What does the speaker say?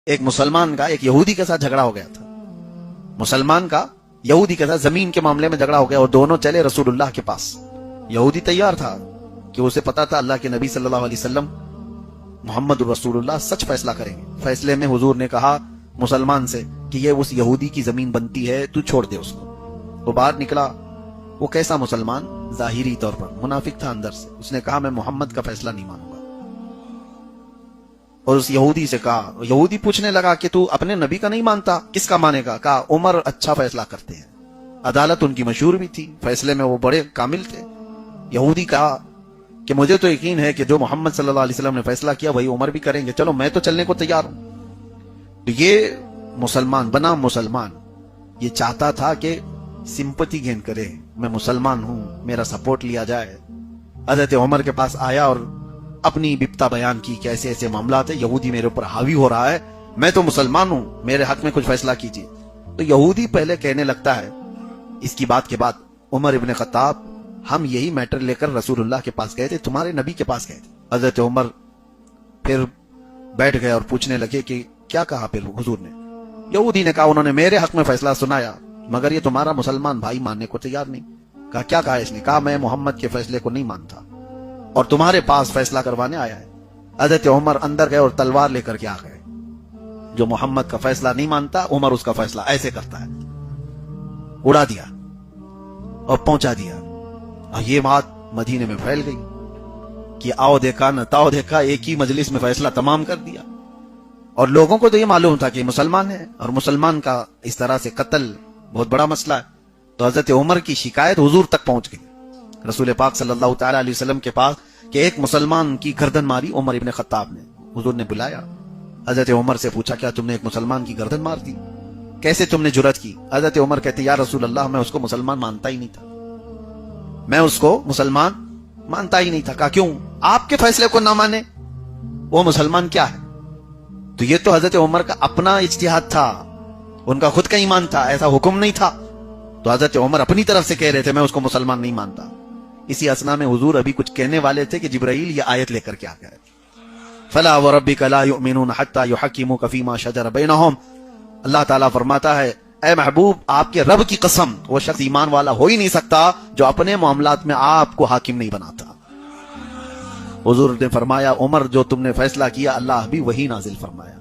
ایک مسلمان کا ایک یہودی کے ساتھ جھگڑا ہو گیا تھا. مسلمان کا یہودی کے ساتھ زمین کے معاملے میں جھگڑا ہو گیا اور دونوں چلے رسول اللہ کے پاس. یہودی تیار تھا کہ اسے پتا تھا اللہ کے نبی صلی اللہ علیہ وسلم محمد رسول اللہ سچ فیصلہ کریں گے. فیصلے میں حضور نے کہا مسلمان سے کہ یہ اس یہودی کی زمین بنتی ہے، تو چھوڑ دے اس کو. وہ باہر نکلا. وہ کیسا مسلمان؟ ظاہری طور پر منافق تھا اندر سے. اس نے کہا میں محمد کا فیصلہ نہیں مانوں گا. اور اس یہودی سے کہا، یہودی پوچھنے لگا کہ تو اپنے نبی کا نہیں مانتا، کس کا مانے گا؟ کہا عمر اچھا فیصلہ کرتے ہیں. عدالت ان کی مشہور بھی تھی، فیصلے میں وہ بڑے کامل تھے. یہودی کہا کہ مجھے تو یقین ہے کہ جو محمد صلی اللہ علیہ وسلم نے فیصلہ کیا وہی عمر بھی کریں گے، چلو میں تو چلنے کو تیار ہوں. تو یہ مسلمان بنا مسلمان، یہ چاہتا تھا کہ سمپتی گین کرے، میں مسلمان ہوں، میرا سپورٹ لیا جائے. حضرت عمر کے پاس آیا اور اپنی بپتا بیان کی کہ ایسے ایسے معاملات ہیں، یہودی میرے اوپر حاوی ہو رہا ہے، میں تو مسلمان ہوں، میرے حق میں کچھ فیصلہ کیجیے. تو یہودی پہلے کہنے لگتا ہے اس کی بات کے بعد، عمر ابن خطاب ہم یہی میٹر لے کر رسول اللہ کے پاس گئے تھے، تمہارے نبی کے پاس گئے تھے. حضرت عمر پھر بیٹھ گئے اور پوچھنے لگے کہ کیا کہا پھر حضور نے؟ یہودی نے کہا انہوں نے میرے حق میں فیصلہ سنایا مگر یہ تمہارا مسلمان بھائی ماننے کو تیار نہیں. کہا کیا کہا اس نے؟ کہا میں محمد کے فیصلے کو نہیں مانتا اور تمہارے پاس فیصلہ کروانے آیا ہے. حضرت عمر اندر گئے اور تلوار لے کر کے آ گئے. جو محمد کا فیصلہ نہیں مانتا عمر اس کا فیصلہ ایسے کرتا ہے. اڑا دیا اور پہنچا دیا. اور یہ بات مدینے میں پھیل گئی کہ آؤ دیکھا نہ تاؤ دیکھا، ایک ہی مجلس میں فیصلہ تمام کر دیا. اور لوگوں کو تو یہ معلوم تھا کہ مسلمان ہے اور مسلمان کا اس طرح سے قتل بہت بڑا مسئلہ ہے. تو حضرت عمر کی شکایت حضور تک پہنچ گئی، رسول پاک صلی اللہ تعالی علیہ وسلم کے پاس، کہ ایک مسلمان کی گردن ماری عمر ابن خطاب نے. حضور نے بلایا، حضرت عمر سے پوچھا کیا تم نے ایک مسلمان کی گردن مار دی؟ کیسے تم نے جرأت کی؟ حضرت عمر کہتے یا رسول اللہ میں اس کو مسلمان مانتا ہی نہیں تھا، میں اس کو مسلمان مانتا ہی نہیں تھا. کہا کیوں؟ آپ کے فیصلے کو نہ مانے وہ مسلمان کیا ہے؟ تو یہ تو حضرت عمر کا اپنا اجتہاد تھا، ان کا خود کا ایمان تھا، ایسا حکم نہیں تھا. تو حضرت عمر اپنی طرف سے کہہ رہے تھے میں اس کو مسلمان نہیں مانتا. اسی اسنا میں حضور ابھی کچھ کہنے والے تھے کہ جبرائیل یہ آیت لے کر کے آ گئے، فلا وربک لا یؤمنون حتی یحکموک فیما شجر بینہم. اللہ تعالیٰ فرماتا ہے اے محبوب آپ کے رب کی قسم وہ شخص ایمان والا ہو ہی نہیں سکتا جو اپنے معاملات میں آپ کو حاکم نہیں بناتا. حضور نے فرمایا عمر جو تم نے فیصلہ کیا اللہ بھی وہی نازل فرمایا.